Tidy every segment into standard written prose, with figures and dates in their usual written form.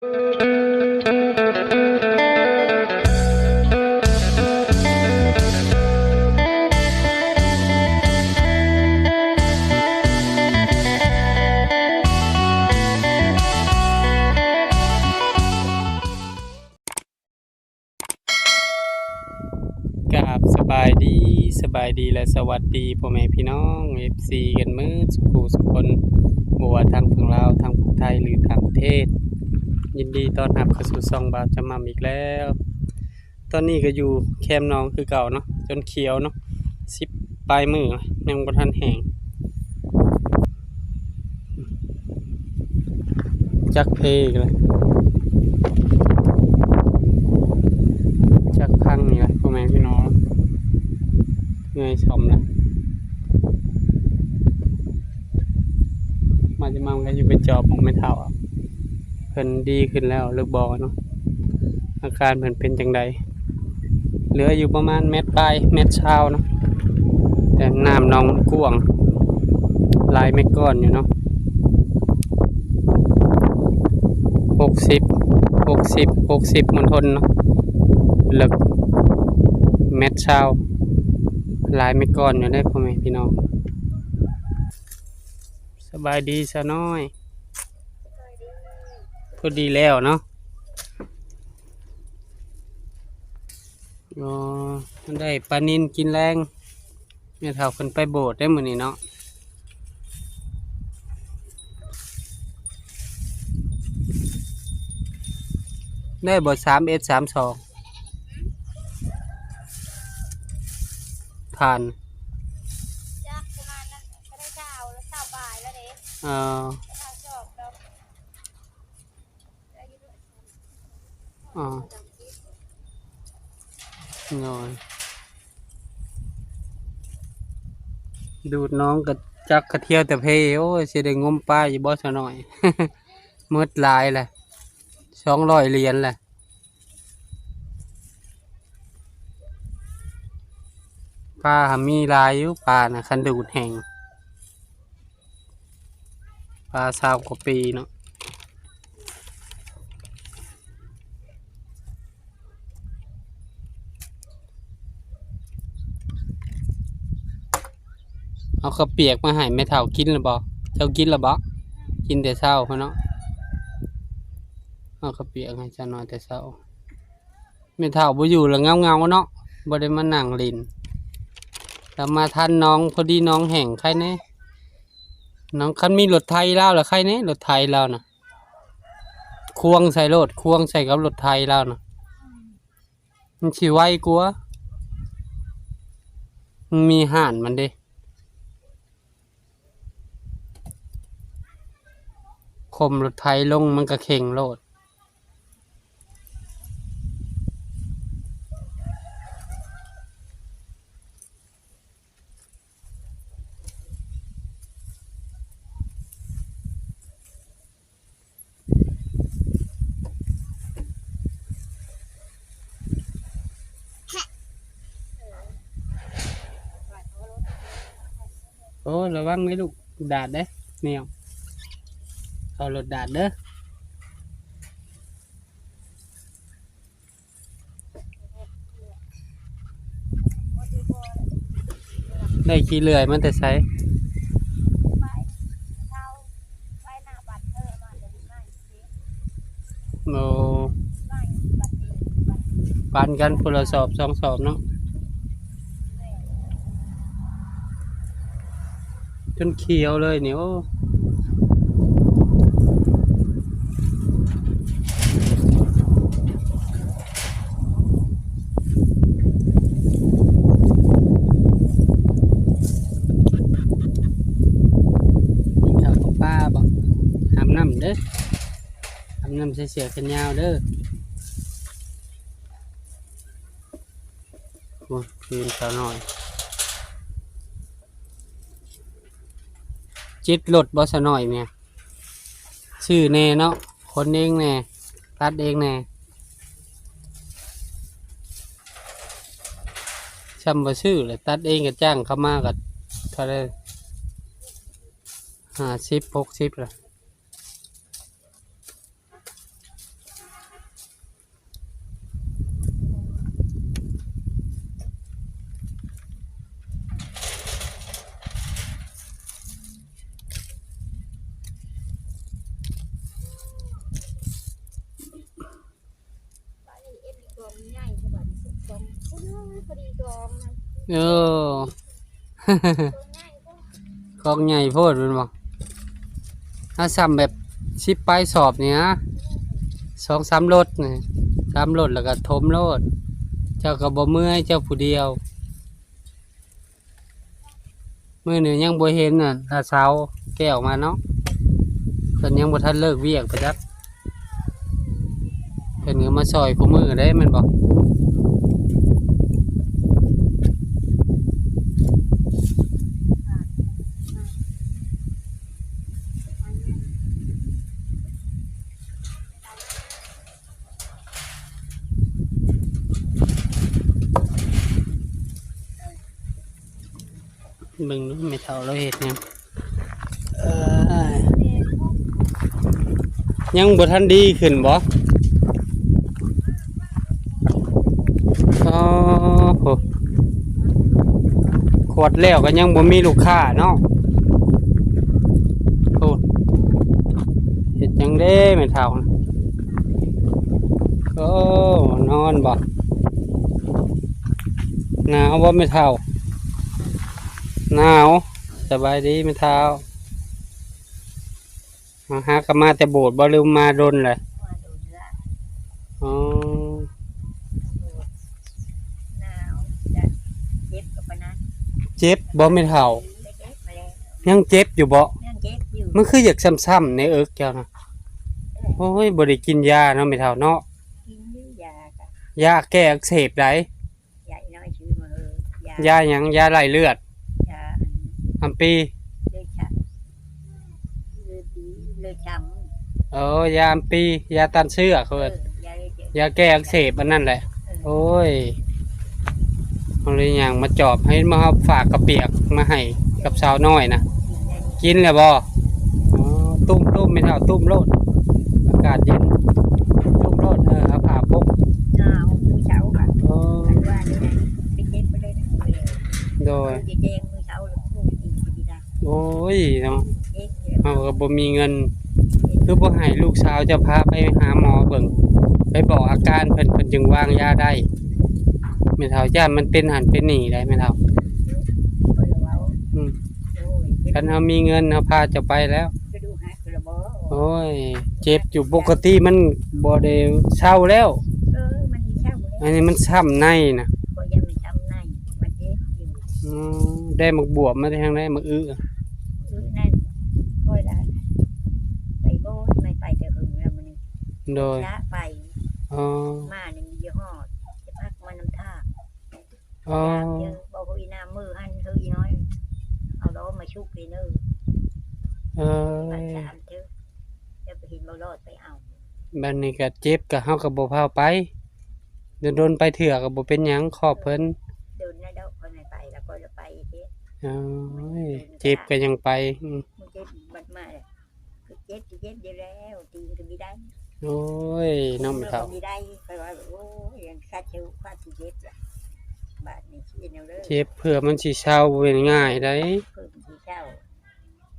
กราบสบายดีและสวัสดีพ่อแม่พี่น้อง FC กันมื้อสุขคนบ่ว่าทางฝั่งลาวทางฝั่งไทยหรือต่างประเทศยินดีต้อนรับเข้าสู่ช่องบ่าวจำม่ำอีกแล้วตอนนี้ก็อยู่แคมป์น้องคือเก่าเนาะจนเขียวเนาะ10ปลายมือยังบ่ทันแห้งจักเพอีกเลยจักพังนี่แหละพ่อแม่พี่น้องเหนื่อยชมนะมาจะมั่งก็อยู่ไปจอบของไม่เท่าเพิ่นดีขึ้นแล้วหรือบ่เนาะอาการเพิ่นเป็นจังใดเหลืออยู่ประมาณเม็ดปลายเม็ดเช้าเนาะแต่น้ำน้องกว้างลายเม็ดก้อนอยู่เนาะ60มันทนเนาะเลิกเม็ดเช้าลายเม็ดก้อนอยู่ได้พ่อแม่พี่น้องสบายดีซะน้อยพอดีแล้วเนาะอ๋อได้ปลานิลกินแรงแม่เฒ่าขึ้นไปโบสถ์ได้มื้อนี้เนาะได้บ่3132ทานจักประมาณนั้นก็ได้เช้าแล้วเช้าบ่ายแล้วเด้เอ่อทางจอบดอกได้อยู่ด้วย อ๋อน้อยดูดน้องก็จักกระเที่ยวแต่เพโอ้ยสิได้งมปลาอยู่บ่ซะหน่อย หมดหลายแหละ200เหรียญแหละปลาหามีหลายอยู่ปลาน่ะคันดูดแห้งปลา20กว่าปีเนาะเอาข้าวเปียกมาให้แม่เฒ่ากินแล้วบ่เจ้ากินแล้วบ่กินแต่เช้าพุ่นเนาะเอาข้าวเปียกให้ซะหน่อยแต่เช้าแม่เฒ่าบ่อยู่แล้วเงาๆเนาะบ่ได้มานั่งเล่นแล้วมาทันน้องพอดีน้องแห้งใครแน่น้องคันมีรถไถแล้วล่ะใครแน่รถไถแล้วน่ะควงใส่รถควงใส่กับรถไถแล้วน่ะมันสิไวกว่ามันมีห่านมันเด้คมรถไถลงมันก็เข่งโลดโอ้ระวังเลยลูกดาดเด้แมวเอารถดาดเด้อได้ขี้เลื่อยมันแต่ไสไปเช้าไปหน้าบัตรมาเดี๋ยวนี้ไม่สิ โอ้ ไม่บัตรนี้บัตรปันกันคนละสอบ2 สอบเนาะจนเขียวเลยนี่โอ้กินข้าวกับป้าบ่อาบน้ำเด้ออาบน้ำใส่เสื้อแขนยาวเด้อโอ้คืนสาวน้อยจิตรถบ่สาวน้อยเนี่ยชื่อแน่เนาะคนเองแน่ตัดเองแน่ช่ำบ่ชื่อเลยตัดเองก็จ้างเขามาก็เท่าไร50 60ล่ะ องมัน เออ ตัวง่ายก็กองใหญ่โพดแม่นบ่ถ้าซ้ำแบบ10ปลายสอบนี่นะ2-3รถนี่3รถแล้วก็ถมโลดเจ้าก็บ่เมื่อยเจ้าผู้เดียวมื้อนี้ยังบ่เห็นน่ะถ้าเช้าแก้วมาเนาะเพิ่นยังบ่ทันเลิกเวียกไปจักเพิ่นก็มาซอยคู่มื้อได้แม่นบ่ เบิ่งดูไม่เท่าเราเฮ็ดหยังเอ่อยังบ่ทันดีขึ้นบ่อ๋อโหขวดแล้วก็ยังบ่มีลูกค้าเนาะโอ้เฮ็ดจังเด้ไม่เท่านะโอ้นอนบ่หนาวบ่ไม่เท่าหนาวสบายดีไม่เท่ามาหากะมาแต่โบสถ์บ่ลืมมาดนเลย มาดูเนื้อ อ๋อ หนาวจะเจ็บกับปะนั้น เจ็บบ่ไม่เท่า เล็กๆมาแล้ว ยังเจ็บอยู่บ่ ยังเจ็บอยู่ มันคืออยากซ้ำๆในเอิกเจ้านะโอ้ยบ่ได้กินยาเนาะไม่เท่าเนาะ กินยื้อยากับ ยาแก้อักเสบได ยาน้อยชื่อมาเออยาย าหยังยาไหลเลือด ยา อัมปี เลือดฉับเลือดดีเลือดช้ เออยาอัมปียาต้านเชื้อเขา ำ เอิ้น ยาเลือดเจ็บ ยาแก้อักเสบอันนั้นแหละ โอ้ยเอาเลยหยังมาจอบให้มาฝากกระเปียกมาให้กับสาวน้อยนะกินแล้วบ่อ๋อตุ้มไม่เท่าตุ้มโลดอากาศเย็นตุ้มโลดเอาผ้าพก หนาวมือเช้าค่ะ โอ้ อันว่านี่นะไปเจ็บไปเลยนะ โดย จะแจ้งมือเช้าหรือลูกดีดีได้ โอ้ยเนาะ เจ็บเยอะ เราก็บ่มีเงิน คือบ่ให้ลูกสาวจะพาไปหาหมอเบิ่งไปบอกอาการเพิ่นจึงวางยาได้แม่เฒ่าย่านมันเป็นหันเป็นนี่ได้แม่เฒ่า คนละเว้า อืม โอ้ยเจ็บ คันเฮามีเงินเฮาพาเจะไปแล้ว กระดูกหักกระบอก โอ้ย เจ็บอยู่ปกติมันบ่ได้เศร้าแล้ว มันมีเช่าหมด อั แล้ น ว นี้มันช้ำในน่ะ ก็ยังไม่ทำในมันเจ็บอยู่ อืได้หมักบวบมาได้ทางได้หมักอื้อ นั่นค่อยได้ไปโบสไม่ไปแต่หึงแล้วมัน โดย ช้าไป อ๋อ มาหนึ่งยี่ห้อจะพักมันน้ำท่า อ๋อ เจอบอกว่าอีน้ำมือหันเฮ้ยน้อย เอาล้อมาชุกเลยเนอ เอ มัน อ สามเจอจะไปเห็นบ่รอดไปเอา บัดนี้ก็เจ็บก็เฮาก็บ่พาไปโดนๆไปเถื่อก็บ่เป็นหยังขอบเพิ่น เดินได้ดอกคนไหนไปแล้วก็จะไปเจ๊ โอ้ยเจ็บก็ยังไปอืม มึงเจ็บบัดมาเลยคือเจ็บเดียวแล้วตีก็มีได้ โอ้ยน้องเฒ่า มีได้ไปว่าโอ้ยยังคาดเชื้อคาดที่เจ็บละบาดนี่ชี้แนวเลย เจ็บเพื่อมันสิเศร้าบ่เป็นง่ายได้ เพิ่มที่เช่า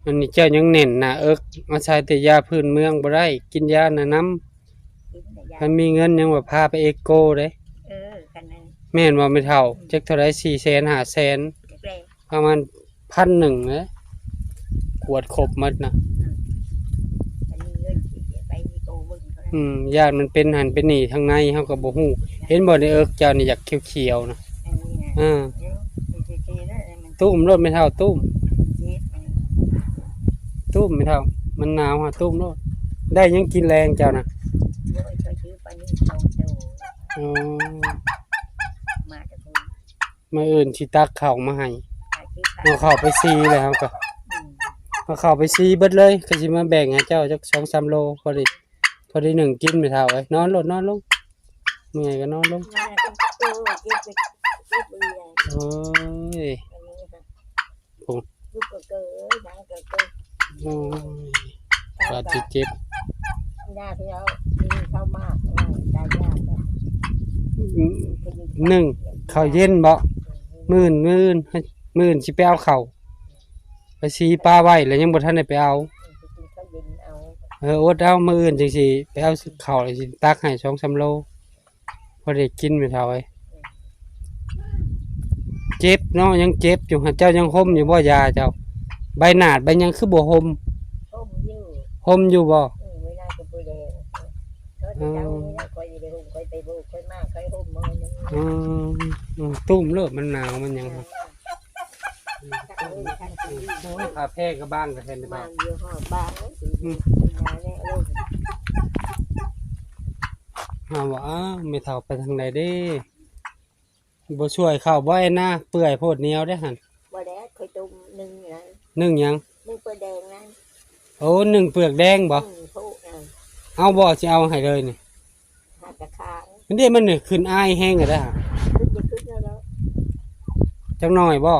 อันนี้เจ้ายังเน้นหน้าเอิกมาใช้แต่ยาพื้นเมืองบ่ได้กินยาน่ะนำ กินแต่ยา คันมีเงินยังว่าพาไปเอ็กโกเด้ กันนั้น แม่นว่าไม่เท่าจักเท่าไร400,000 500,000 แรก ประมาณ1,100เด้ขวดครบหมดน่ะ อันนี้เงินที่เสียไปมีโตเบิ่งเท่านั้น ญาติมันเป็นหันเป็นนี่ทางในเฮาก็บ่ฮู้เห็นบ่ในเอิกเจ้านี่อยากเขียวๆนะ อันนี้นะ อ่า เดี๋ยวเจ๊ได้มัน ตุ้มรถไม่เท่าตุ้ม เจ็บมัน ตุ้มไม่เท่า มันหนาวฮะตุ้มรถได้ยังกินแรงเจ้านะ โอ้ยก็ชื่อปานี้โตโต อ๋อ มาแต่คุณ มาอื่นสิตักข้าวมาให้ อาชีพ เอาข้าวไปซีแล้วก็เอาข้าวไปซีเบิดเลยก็สิมาแบ่งให้เจ้าจัก2-3โลพอดีหนึ่งกินไม่เท่าไอ้นอนนอนลงเมื่อยก็นอนลง มาแต่ตัวเจ็บเจ็บเลย โอ้ย อันนี้ค่ะ โอ้ ลูกก็เกิดนางก็เกิด โอ้ยบาดเจ็บ หน้าที่เรามีเข้ามากตายยาก หนึ่งข้าวเย็นบ่มื้นสิไปเอาข้าวไปซีปลาไว้แล้วยังบ่ทันได้ไปเอา เขาเย็นเอา อดเอามื้ออื่นจังสิไปเอาข้าวแล้วสิตักให้2-3โลพอได้กินไปเท่าไอ้ เจ็บเนาะยังเจ็บอยู่เจ้ายังห่มอยู่บ่ยาเจ้าใบหนาดใบยังคือบ่ห่ม hôm như ห่มอยู่บ่ mới ra cái bữa đèn nó đi đâu nó coi gì để hôm coi tay vô coi má coi hôm mơ nhưng ตุ้มเลิกมันหนาวมันยังครับโอ้ยผ้าแพร่กับบ้านก็เห็นบ่ mang vô họ bán thì nhà này luôn หาว่าอ้าวไม่เท่าไปทางใดเด้บ่ช่วยเข้าบ่ไอ้หน้าเปื่อยโพดเหนียวได้หั่น bữa đẻ coi tôm nưng nè นึ่งหยัง nưng bữa đèn nè โอ้นึ่งเปลือกแดงบ่ phụ nè เอาบ่สิเอาให้เลยนี่ hạt cà khang มันได้มันนี่ขึ้นอายแห้งก็ได้ฮะ cứ nó đó จักหน่อยบ่ ừ,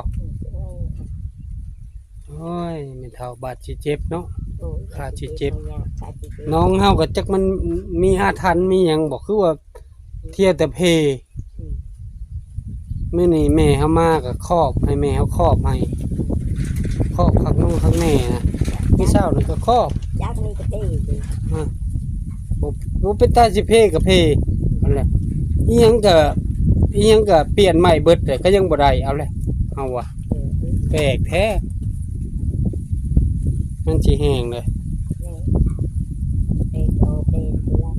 โอ้ยไม่เท่าบาดสิเจ็บเนาะ khá chị chếp. khá chị chếp น้องเฮาก็จักมันมีอาถรรพ์มีหยังบ่คือว่าเที่ยวแต่เพมื้อนี้แม่เฮามาก็ครอบให้แม่เฮาครอบให้ครอบข้างนู้นข้างแม่นะมื้อเช้านี่ก็ครอบ chắc đi cái gì thì บ่เป็นตาสิเพกับเพนั่นแหละอีหยังก็เปลี่ยนใหม่เบิดแต่ก็ยังบ่ได้เอาเลยเอาว่ะ ừ, ừ. แปลกแท้มันสิแห้งเลย Nè. Đây đồ đèn thì là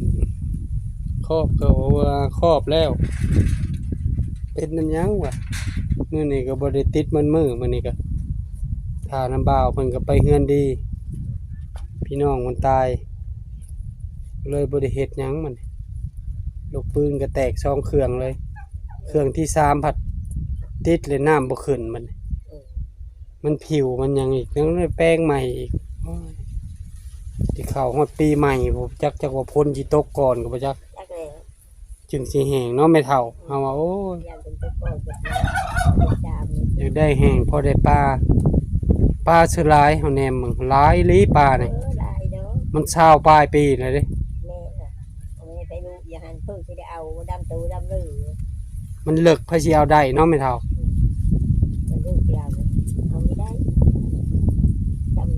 ครอบก็ว่าครอบแล้ว เป็นน้ำหยังวะมื้อนี้ก็บ่ได้ติดมันมื้อนี้ก็ถ้าน้ำบ่าวเพิ่นก็ไปเฮือนดี พี่น้องมันตาย เลยบ่ได้เฮ็ดหยังมันลูกปืนก็แตก2เครื่องเลย เครื่องที่3ผัดติดเลยน้ำบ่ขึ้นมัน ừ. มันผิวมันหยังอีกยังได้แป้งใหม่อีกโอ้ยที่เข้าฮอดปีใหม่บ่จักว่าพ้นสิตกก่อนก็บ่จัก chắc là จึงสิแห้งเนาะแม่เฒ่าเฮาว่าโอ้ย làm từng cái con Việt Nam chàm อยากได้แห้งพอได้ปลาชื่อหลายเฮาแนมมึงหลายอีหลีปลานี่ ở lại đó มันชาวปลายปีเลยเด้ mẹ là mẹ phải lu giờ hành phương thì đào đâm tù đâm lư มันเลิกพะสิเอาได้เนาะแม่เฒ่า mình lu thì làm không đi đấy đâm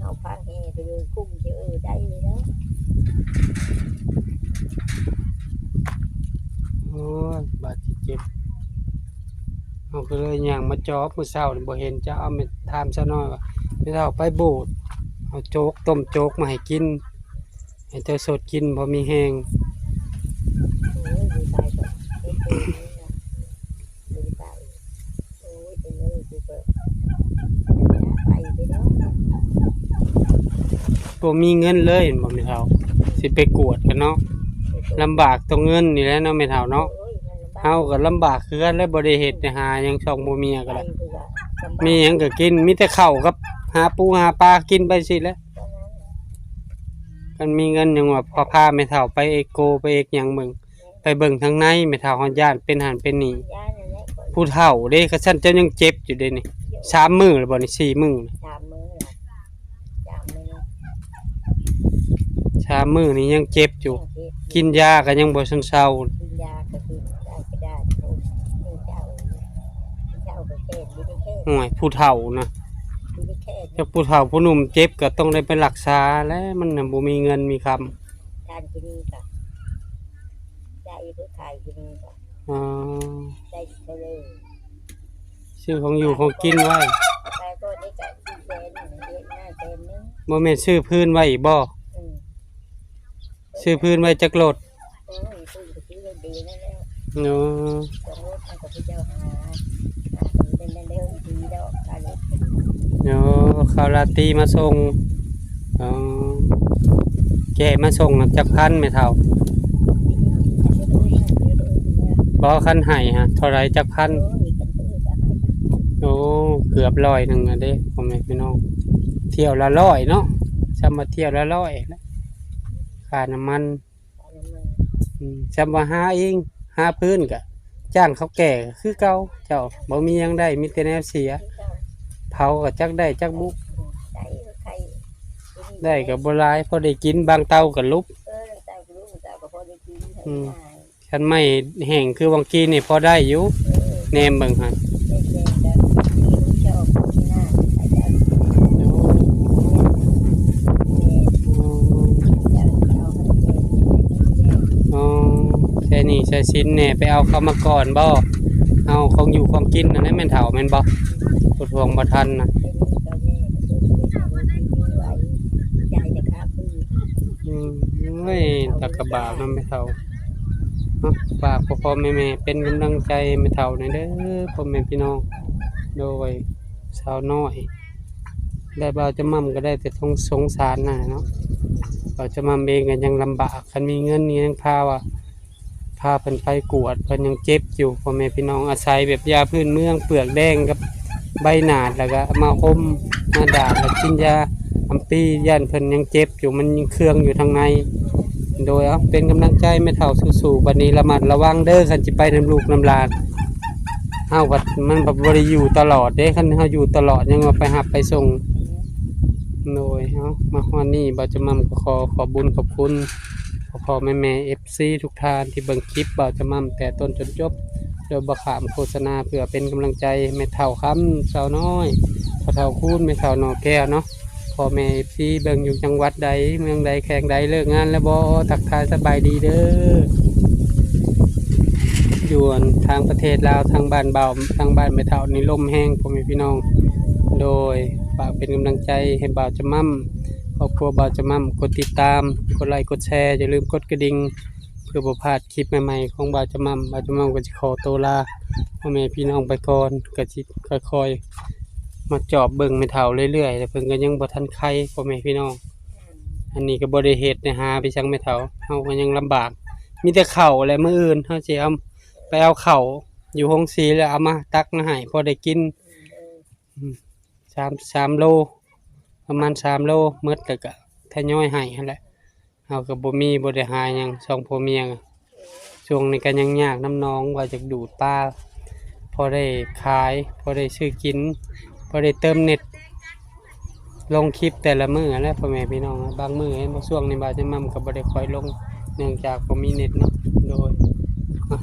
học khoan hè thì đưa cung chứ ở đây vậy đó โอ้ยบาดเจ็บเอาก็เลยย่างมาจอบมื้อเช้านี่บ่เห็นจะเอาไปถามซะหน่อยว่าแม่เฒ่าไปโบสถ์เอาโจ๊กต้มโจ๊กมาให้กินให้เจ้าสดกินบ่มีแห้ง ôi vì tài rồi cái tiền vì tài ôi tình ơi chị vợ tài cái đó บ่มีเงินเลยบ่แม่เฒ่าสิไปกวดกันเนาะลำบากตรงเงินนี่แหละเนาะแม่เฒ่าเนาะ เฮาก็ลำบากคือกันแล้วบ่ได้เฮ็ดได้หาหยังช่องบ่มีหยังก็ได้มีหยังก็กินมีแต่ข้าวกับหาปูหาปลากินไปสิแหล้วกันมีเงินหยังว่าพาแม่เฒ่าไปเอกโกไปเอกหยังเบิ่งไปเบิ่งทางในแม่เฒ่าฮอดย่านเป็นหันเป็นนี่ผู้เฒ่าเด้ก็ซั่นเจ้ายังเจ็บอยู่เด้นี่3มื้อแล้วบ่นี่4มื้อ 3มื้อนี่ยังเจ็บอยู่ กินยาก็ยังบ่ซังเซาห่วยผู้เฒ่านะจักผู้เฒ่าผู้หนุ่มเจ็บก็ต้องได้ไปรักษาแล้วมันน่ะบ่มีเงินมีคำอ๋อซื้อของอยู่ของกินไว้บ่แม่นซื้อพื้นไว้บ่ซื้อพื้นไว้จักรถเนาะเนาะข้าวราตรีมาส่งอ๋อแกะมาส่งน่ะจักพันแม่เฒ่าบ่คันให้ฮะเท่าไหร่จักพันโอ้เกือบ100นึงอ่ะเด้พ่อแม่พี่น้องเที่ยวละ100เนาะซ้ำมาเที่ยวละ100นะค่าน้ำมันซ้ำว่าหาเองหาพื้นก็จ้างเขาแก่คือเก่าเจ้าบ่มีหยังได้มีแต่แนวเสียเผาก็จักได้จักบุกได้ก็บ่หลายพอได้กินบางเตาก็ลุกคันไม่แห้งคือวังกี้นี่พอได้อยู่แหนมเบิ่งหั่นอ๋อใช่นี่ใช่ชิ้นแหน่ไปเอาเข้ามาก่อนบ่ เอาของอยู่ของกินนั่นแหละแม่นเฒ่าแม่นบ่ปวดห่วงบ่ทันน่ะ เป็นก็แม่ก็คือไว้ใจจะฆ่าพื้น เฮ้ยตะกะบาปนำแม่เฒ่าเนาะฝากพ่อๆแม่ๆเป็นกำลังใจแม่เฒ่าหน่อยเด้อพ่อแม่พี่น้องโดยสาวน้อยได้บ่าวจะมั่มก็ได้แต่สงสารน่ะเนาะบ่าวจะมั่มเองก็ยังลำบากคันมีเงินนี่ยังพาเพิ่นไปกวดเพิ่นยังเจ็บอยู่พ่อแม่พี่น้องอาศัยแบบยาพื้นเมืองเปลือกแดงกับใบหนาดแล้วก็มาอมมาดาดแล้วกินยาอัมปีย่านเพิ่นยังเจ็บอยู่มันยังเครื่องอยู่ทางในโดยเอาเป็นกำลังใจแม่เฒ่าสู้ๆบัดนี้ระมัดระวังเด้อคันสิไปนำลูกนำหลานเฮาก็มันบ่ได้อยู่ตลอดเด้คันเฮาอยู่ตลอดยังว่าไปรับไปส่งโดยเอามาฮอดนี้บ่าวจะมั่มก็ขอบุญขอบคุณพ่อๆแม่ๆ FC ทุกท่านที่เบิ่งคลิปบ่าวจะมั่มแต่ต้นจนจบโดยบ่ขามโฆษณาเพื่อเป็นกำลังใจให้แม่เฒ่าคำสาวน้อยพ่อเฒ่าคูณแม่เฒ่าหนอแก้วเนาะพ่อแม่ FC เบิ่งอยู่จังหวัดใดเมืองใดแข่งใดเลิกงานแล้วบ่ทักทายสบายดีเด้ออยู่ทางประเทศลาวทางบ้านเบาทางบ้านแม่เฒ่านี่ลมแห้งพ่อแม่พี่น้องโดยฝากเป็นกำลังใจให้บ่าวจะมั่มครอบครัวบ่าวจะมั่มกดติดตามกดไลค์กดแชร์อย่าลืมกดกระดิ่งเพื่อบ่พลาดคลิปใหม่ๆของบ่าวจะมั่มก็สิขอตัวลาพ่อแม่พี่น้องไปก่อนก็สิค่อยๆมาจอบเบิ่งแม่เฒ่าเรื่อยๆแต่เพิ่นก็ยังบ่ทันไข้พ่อแม่พี่น้องอันนี้ก็บ่ได้เฮ็ดได้หาไปจังแม่เฒ่าเฮาก็ยังลำบากมีแต่ข้าวและมื้ออื่นเฮาสิเอาไปเอาข้าวอยู่โรงสีแล้วเอามาตักมาให้พอได้กิน3โลประมาณ3โลหมดแล้วก็ทยอยให้หั่นแหละเฮาก็บ่ได้หาหยังสองผัวเมียก็ช่วงนี้ก็ยังยากน้ำน้องว่าจะดูดปลาพอได้ขายพอได้ซื้อกินพอได้เติมเน็ตลงคลิปแต่ละมื้อแหละพ่อแม่พี่น้องบางมื้อเห็นบ่ช่วงนี้บ่าจะมั่มก็บ่ได้ค่อยลงเนื่องจากบ่มีเน็ตเนาะโดย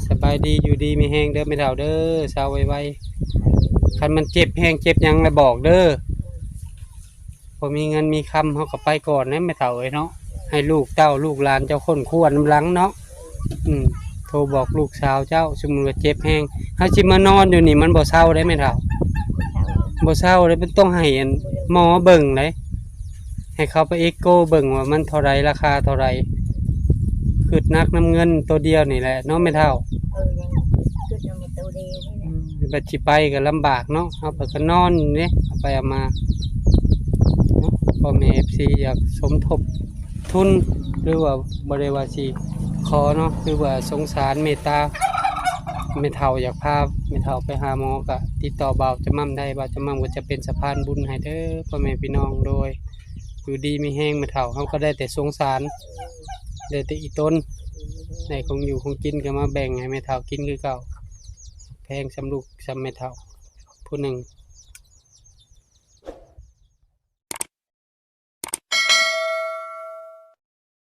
สบายดีอยู่ดีมีแฮงเด้อแม่เฒ่าเด้อเช้าไวๆคันมันเจ็บแฮงเจ็บหยังแล้วบอกเด้อพอมีเงินมีคำเฮาก็ไปก่อนนะแม่เฒ่าเอ้ยเนาะให้ลูกเต้าลูกหลานเจ้าคนควรน้ำหลังเนาะโทรบอกลูกสาวเจ้าสมมุติว่าเจ็บแฮงเฮาสิมานอนอยู่นี่มันบ่เซาได้แม่เฒ่าบ่เซาได้มันต้องให้หมอเบิ่งเลยให้เขาไปเอ็กโกเบิ่งว่ามันเท่าไรราคาเท่าไรคือนักน้ำเงินตัวเดียวนี่แหละเนาะแม่เฒ่ายังคือจะมาตัวเดียวนี่แหละบัดสิไปก็ลำบากเนาะเอาไปก็นอนอยู่นี่เอาไปเอามาเนาะพ่อแม่ FC อยากสมทบทุนหรือว่าบ่ได้ว่าสิขอเนาะคือว่าสงสารเมตตาแม่เฒ่าอยากพาแม่เฒ่าไปหาหมอก็ติดต่อบ่าวจะมั่มได้บ่าวจะมั่มก็จะเป็นสะพานบุญให้เด้อพ่อแม่พี่น้องโดยอยู่ดีมีแห้งแม่เฒ่าเฮาก็ได้แต่สงสารได้แต่อีต้นในของอยู่ของกินก็มาแบ่งให้แม่เฒ่ากินคือเก่าแพงสำลูกสำแม่เฒ่าผู้หนึ่ง